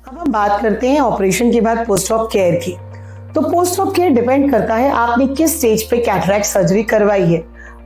अब हम बात करते हैं ऑपरेशन के बाद पोस्ट ऑप केयर की। तो पोस्ट ऑप केयर डिपेंड करता है आपने किस स्टेज पे कैटरैक्ट सर्जरी करवाई है।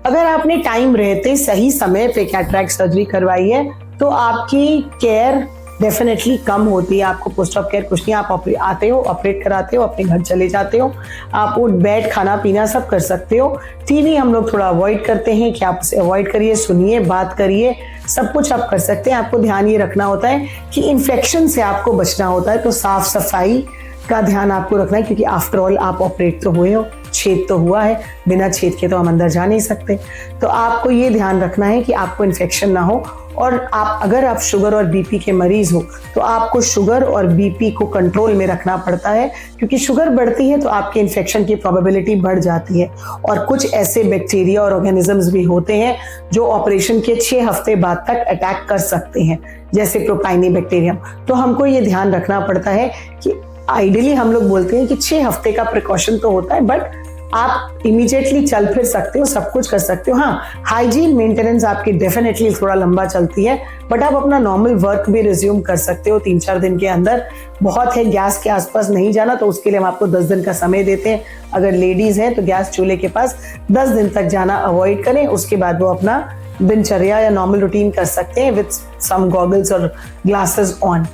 अगर आपने टाइम रहते सही समय पे कैटरैक्ट सर्जरी करवाई है तो आपकी केयर डेफिनेटली कम होती है। आपको पोस्ट ऑप केयर कुछ नहीं, आप आते हो, ऑपरेट कराते हो, अपने घर चले जाते हो, आप उठ बैठ खाना पीना सब कर सकते हो। टीवी हम लोग थोड़ा अवॉइड करते हैं कि आप उसे अवॉइड करिए, सुनिए, बात करिए, सब कुछ आप कर सकते हैं। आपको ध्यान ये रखना होता है कि इन्फेक्शन से आपको बचना होता है, तो साफ सफाई का ध्यान आपको रखना है, क्योंकि आफ्टर ऑल आप ऑपरेट तो हुए हो, छेद तो हुआ है, बिना छेद के तो हम अंदर जा नहीं सकते। तो आपको ये ध्यान रखना है कि आपको इन्फेक्शन ना हो। और अगर आप शुगर और बीपी के मरीज हो तो आपको शुगर और बीपी को कंट्रोल में रखना पड़ता है, क्योंकि शुगर बढ़ती है तो आपके इन्फेक्शन की प्रोबेबिलिटी बढ़ जाती है। और कुछ ऐसे बैक्टीरिया और ऑर्गेनिजम्स भी होते हैं जो ऑपरेशन के 6 हफ्ते बाद तक अटैक कर सकते हैं, जैसे प्रोपाइनिबैक्टीरियम। तो हमको ये ध्यान रखना पड़ता है कि आइडियली हम लोग बोलते हैं कि 6 हफ्ते का प्रिकॉशन तो होता है, बट आप इमीडिएटली चल फिर सकते हो, सब कुछ कर सकते हो। हाँ, हाइजीन मेंटेनेंस आपकी डेफिनेटली थोड़ा लंबा चलती है, बट आप अपना नॉर्मल वर्क भी रिज्यूम कर सकते हो 3-4 दिन के अंदर। बहुत है गैस के आसपास नहीं जाना, तो उसके लिए हम आपको 10 दिन का समय देते हैं। अगर लेडीज हैं तो गैस चूल्हे के पास 10 दिन तक जाना अवॉइड करें, उसके बाद वो अपना दिनचर्या या नॉर्मल रूटीन कर सकते हैं विद सम गॉगल्स और ग्लासेस ऑन।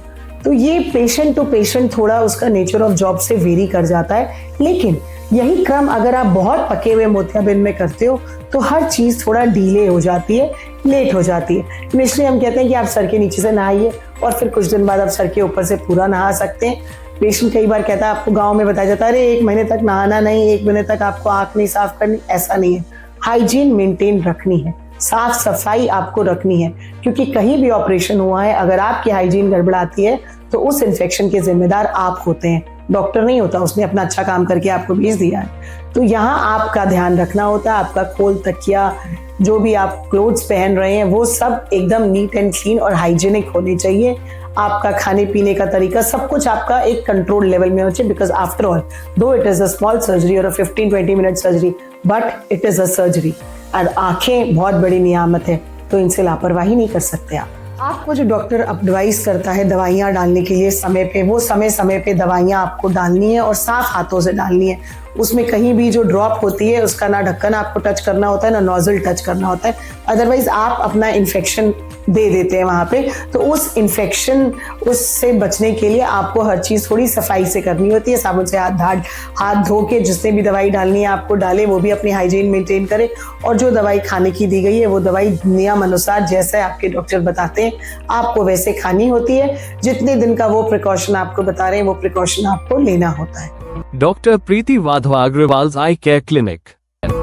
तो ये पेशेंट टू पेशेंट थोड़ा उसका नेचर ऑफ जॉब से वेरी कर जाता है, लेकिन यही क्रम अगर आप बहुत पके हुए मोतियाबिंद में करते हो तो हर चीज थोड़ा डीले हो जाती है, लेट हो जाती है। इसलिए हम कहते हैं कि आप सर के नीचे से नहाइए और फिर कुछ दिन बाद आप सर के ऊपर से पूरा नहा सकते हैं। पेशेंट कई बार कहता है, आपको गाँव में बताया जाता है, अरे 1 महीने तक नहाना नहीं, 1 महीने तक आपको आंख नहीं साफ करनी। ऐसा नहीं है, हाइजीन मेंटेन रखनी है, साफ सफाई आपको रखनी है, क्योंकि कहीं भी ऑपरेशन हुआ है, अगर आपकी हाइजीन गड़बड़ाती है तो उस इन्फेक्शन के जिम्मेदार आप होते हैं, डॉक्टर नहीं होता। उसने अपना अच्छा काम करके आपको भेज दिया है। तो यहाँ आपका ध्यान रखना होता है, आपका खोल, तकिया, जो भी आप क्लोथ्स पहन रहे हैं वो सब एकदम नीट एंड क्लीन और हाइजीनिक होने चाहिए। आपका खाने पीने का तरीका, सब कुछ आपका एक कंट्रोल लेवल में होना चाहिए, बिकॉज आफ्टर ऑल दो it is a small surgery और 15-20 minute surgery, but it is a surgery. और आंखें बहुत बड़ी नियामत है, तो इनसे लापरवाही नहीं कर सकते आप। आपको जो डॉक्टर एडवाइस करता है दवाइयाँ डालने के लिए समय पे, वो समय पे दवाइयाँ आपको डालनी है और साफ हाथों से डालनी है। उसमें कहीं भी जो ड्रॉप होती है उसका ना ढक्कन आपको टच करना होता है, ना नोजल टच करना होता है, अदरवाइज आप अपना इन्फेक्शन दे देते हैं वहाँ पे। तो उस इन्फेक्शन उससे बचने के लिए आपको हर चीज़ थोड़ी सफाई से करनी होती है। साबुन से हाथ धो के जिसने भी दवाई डालनी है आपको डाले, वो भी अपनी हाइजीन मेंटेन करे। और जो दवाई खाने की दी गई है वो दवाई नियम अनुसार जैसे आपके डॉक्टर बताते हैं आपको वैसे खानी होती है। जितने दिन का वो प्रिकॉशन आपको बता रहे हैं वो प्रिकॉशन आपको लेना होता है। डॉक्टर प्रीति वाधवा, अग्रवाल आई केयर क्लिनिक।